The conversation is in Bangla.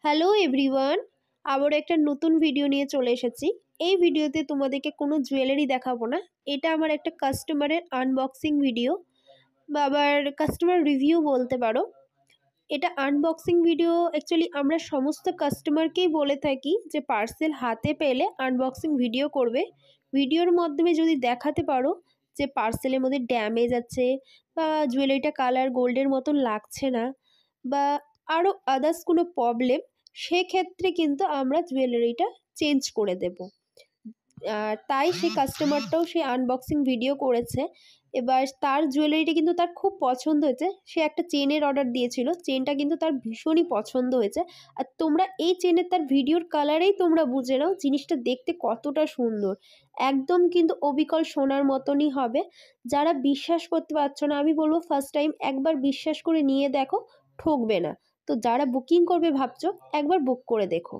হ্যালো এভরিওয়ান, আবার একটা নতুন ভিডিও নিয়ে চলে এসেছি। এই ভিডিওতে তোমাদেরকে কোনো জুয়েলারি দেখাবো না। এটা আমার একটা কাস্টমারের আনবক্সিং ভিডিও বা আবার কাস্টমার রিভিউ বলতে পারো। এটা আনবক্সিং ভিডিও অ্যাকচুয়ালি আমরা সমস্ত কাস্টমারকেই বলে থাকি যে পার্সেল হাতে পেলে আনবক্সিং ভিডিও করবে। ভিডিওর মাধ্যমে যদি দেখাতে পারো যে পার্সেলের মধ্যে ড্যামেজ আছে বা জুয়েলারিটা কালার গোল্ডের মতন লাগছে না বা আরও আদার্স কোনো প্রবলেম, সেক্ষেত্রে কিন্তু আমরা জুয়েলারিটা চেঞ্জ করে দেব। তাই সেই কাস্টমারটাও সেই আনবক্সিং ভিডিও করেছে। এবার তার জুয়েলারিটা কিন্তু তার খুব পছন্দ হয়েছে। সে একটা চেনের অর্ডার দিয়েছিল, চেনটা কিন্তু তার ভীষণই পছন্দ হয়েছে। আর তোমরা এই চেনের তার ভিডিওর কালারেই তোমরা বুঝে নাও জিনিসটা দেখতে কতটা সুন্দর। একদম কিন্তু অবিকল সোনার মতনই হবে। যারা বিশ্বাস করতে পারছো না, আমি বলবো ফার্স্ট টাইম একবার বিশ্বাস করে নিয়ে দেখো, ঠকবে না। তো যারা বুকিং করবে ভাবছো, একবার বুক করে দেখো।